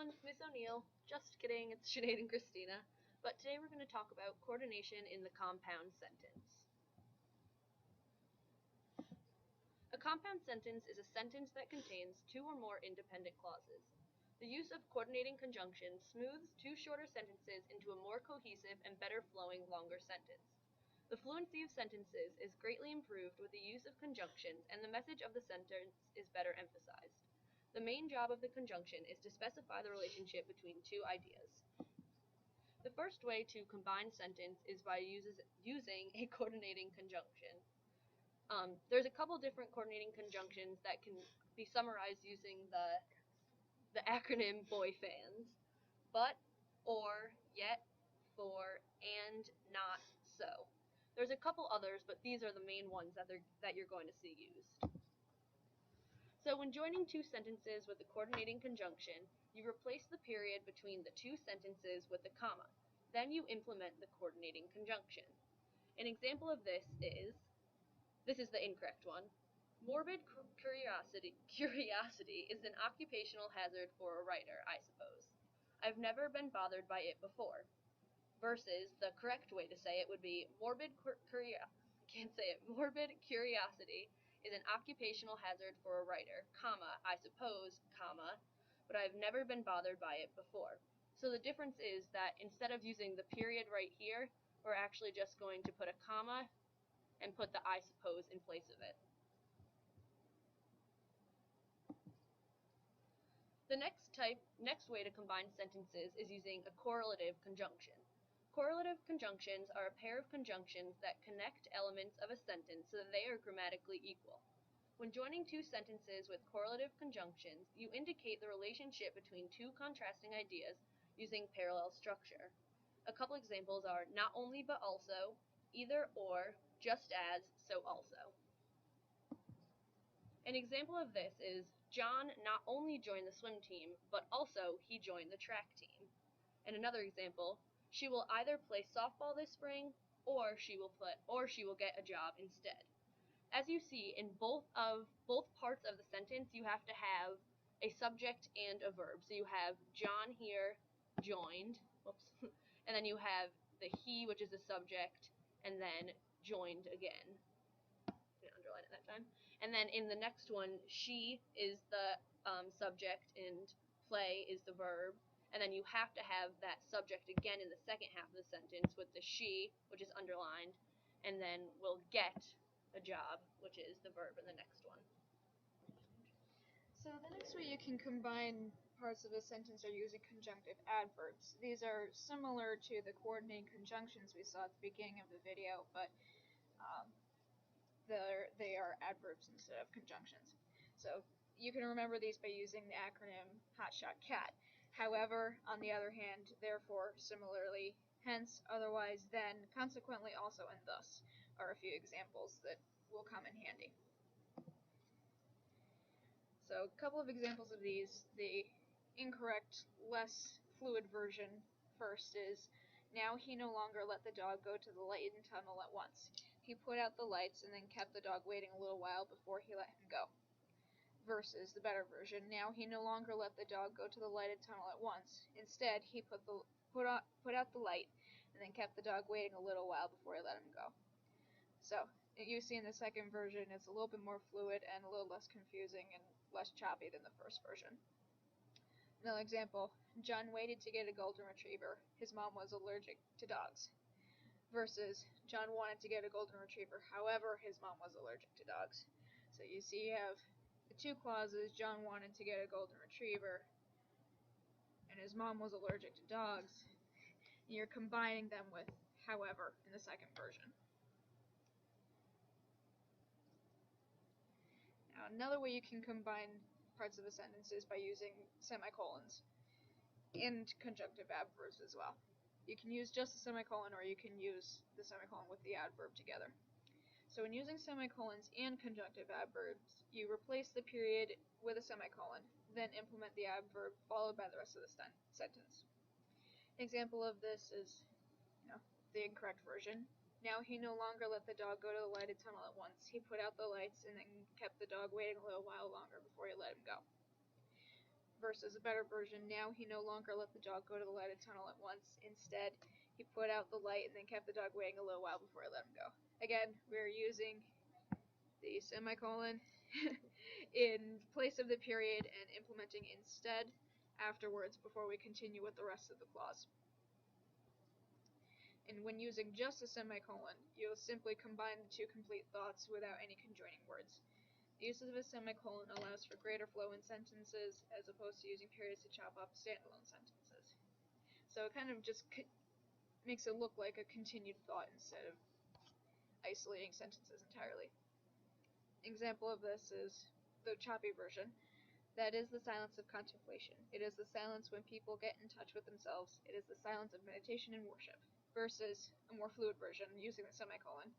everyone, Miss O'Neill. Just kidding, it's Sinead and Christina. But today we're going to talk about coordination in the compound sentence. A compound sentence is a sentence that contains two or more independent clauses. The use of coordinating conjunctions smooths two shorter sentences into a more cohesive and better flowing longer sentence. The fluency of sentences is greatly improved with the use of conjunctions, and the message of the sentence is better emphasized. The main job of the conjunction is to specify the relationship between two ideas. The first way to combine sentence is by using a coordinating conjunction. There's a couple different coordinating conjunctions that can be summarized using the acronym BOYFANS: but, or, yet, for, and, not, so. There's a couple others, but these are the main ones that you're going to see used. So when joining two sentences with a coordinating conjunction, you replace the period between the two sentences with a comma. Then you implement the coordinating conjunction. An example of this is the incorrect one. Morbid curiosity is an occupational hazard for a writer, I suppose. I've never been bothered by it before. Versus the correct way to say it would be morbid curiosity is an occupational hazard for a writer, comma, I suppose, comma, but I've never been bothered by it before. So the difference is that instead of using the period right here, we're actually just going to put a comma and put the I suppose in place of it. The next way to combine sentences is using a correlative conjunction. Correlative conjunctions are a pair of conjunctions that connect elements of a sentence so that they are grammatically equal. When joining two sentences with correlative conjunctions, you indicate the relationship between two contrasting ideas using parallel structure. A couple examples are not only but also, either or, just as, so also. An example of this is John not only joined the swim team, but also he joined the track team. And another example, she will either play softball this spring or she will get a job instead. As you see, in both parts of the sentence, you have to have a subject and a verb. So you have John here, joined, whoops, and then you have the he, which is the subject, and then joined again. Didn't underline it that time. And then in the next one, she is the subject and play is the verb. And then you have to have that subject again in the second half of the sentence with the she, which is underlined, and then will get a job, which is the verb in the next one. So the next way you can combine parts of a sentence are using conjunctive adverbs. These are similar to the coordinating conjunctions we saw at the beginning of the video, but they are adverbs instead of conjunctions. So you can remember these by using the acronym HOTSHOT CAT. However, on the other hand, therefore, similarly, hence, otherwise, then, consequently, also, and thus are a few examples that will come in handy. So a couple of examples of these. The incorrect, less fluid version first is, now he no longer let the dog go to the lighted tunnel at once. He put out the lights and then kept the dog waiting a little while before he let him go. Versus the better version, now he no longer let the dog go to the lighted tunnel at once. Instead, he put out the light and then kept the dog waiting a little while before he let him go. So, you see in the second version, it's a little bit more fluid and a little less confusing and less choppy than the first version. Another example, John waited to get a golden retriever. His mom was allergic to dogs. Versus, John wanted to get a golden retriever, however, his mom was allergic to dogs. So you see you have the two clauses, John wanted to get a golden retriever, and his mom was allergic to dogs, and you're combining them with however in the second version. Now, another way you can combine parts of a sentence is by using semicolons and conjunctive adverbs as well. You can use just a semicolon, or you can use the semicolon with the adverb together. So when using semicolons and conjunctive adverbs, you replace the period with a semicolon, then implement the adverb followed by the rest of the sentence. An example of this is, the incorrect version. Now he no longer let the dog go to the lighted tunnel at once. He put out the lights and then kept the dog waiting a little while longer before he let him go. versus a better version, now he no longer let the dog go to the lighted tunnel at once. Instead, he put out the light and then kept the dog waiting a little while before he let him go. Again, we're using the semicolon in place of the period and implementing instead afterwards before we continue with the rest of the clause. And when using just a semicolon, you'll simply combine the two complete thoughts without any conjoining words. The use of a semicolon allows for greater flow in sentences as opposed to using periods to chop up standalone sentences. So it kind of just makes it look like a continued thought instead of isolating sentences entirely. Example of this is the choppy version. That is the silence of contemplation. It is the silence when people get in touch with themselves. It is the silence of meditation and worship. Versus a more fluid version using the semicolon.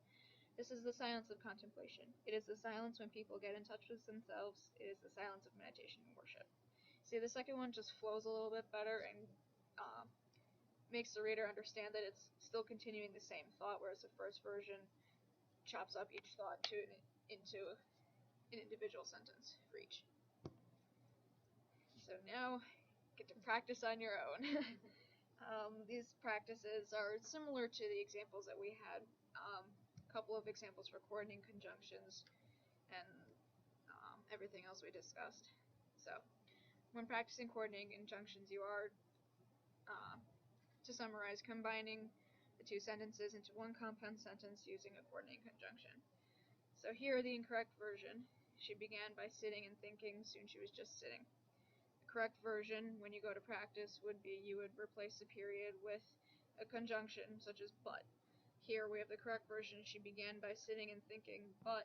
This is the silence of contemplation. It is the silence when people get in touch with themselves. It is the silence of meditation and worship. See, the second one just flows a little bit better and makes the reader understand that it's still continuing the same thought, whereas the first version chops up each thought into an individual sentence for each. So now, get to practice on your own. These practices are similar to the examples that we had. A couple of examples for coordinating conjunctions and everything else we discussed. So, when practicing coordinating conjunctions, you are, to summarize, combining the two sentences into one compound sentence using a coordinating conjunction. So here, the incorrect version. She began by sitting and thinking, soon she was just sitting. Correct version, when you go to practice, would be you would replace the period with a conjunction, such as but. Here we have the correct version, she began by sitting and thinking, but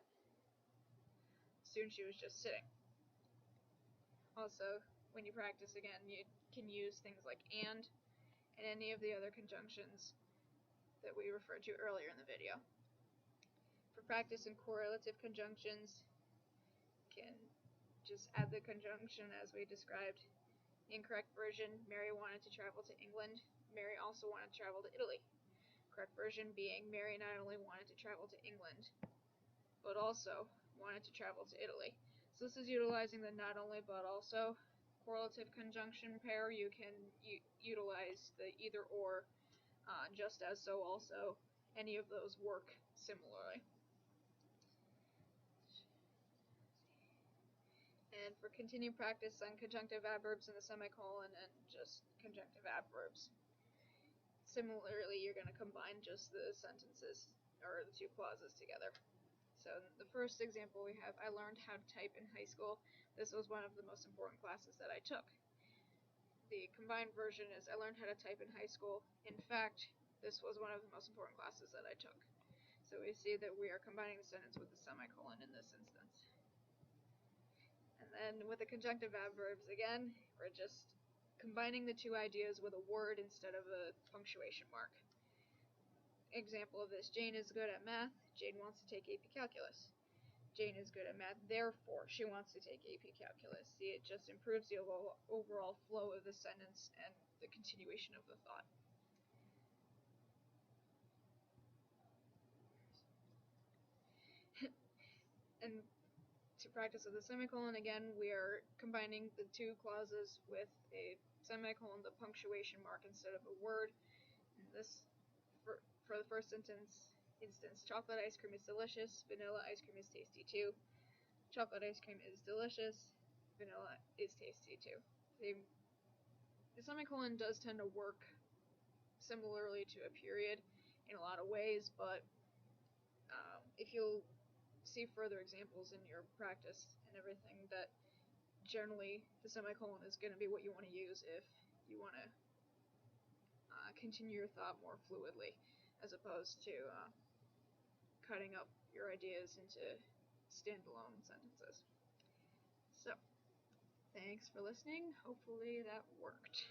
soon she was just sitting. Also, when you practice again, you can use things like and any of the other conjunctions that we referred to earlier in the video. For practice in correlative conjunctions, you can just add the conjunction as we described. Incorrect version, Mary wanted to travel to England. Mary also wanted to travel to Italy. Correct version being, Mary not only wanted to travel to England, but also wanted to travel to Italy. So this is utilizing the not only but also correlative conjunction pair. You can utilize the either or, just as, so, also. Any of those work similarly. And for continued practice on conjunctive adverbs in the semicolon and just conjunctive adverbs. Similarly, you're going to combine just the sentences, or the two clauses together. So the first example we have, I learned how to type in high school. This was one of the most important classes that I took. The combined version is, I learned how to type in high school. In fact, this was one of the most important classes that I took. So we see that we are combining the sentence with the semicolon in this instance. And then with the conjunctive adverbs, again, we're just combining the two ideas with a word instead of a punctuation mark. Example of this, Jane is good at math. Jane wants to take AP Calculus. Jane is good at math, therefore she wants to take AP Calculus. See, it just improves the overall flow of the sentence and the continuation of the thought. And to practice with the semicolon, again, we are combining the two clauses with a semicolon, the punctuation mark instead of a word. And this, for the first instance, chocolate ice cream is delicious, vanilla ice cream is tasty too. Chocolate ice cream is delicious, vanilla is tasty too. The semicolon does tend to work similarly to a period in a lot of ways, but if you'll see further examples in your practice and everything, that generally the semicolon is going to be what you want to use if you want to continue your thought more fluidly, as opposed to cutting up your ideas into standalone sentences. So, thanks for listening. Hopefully that worked.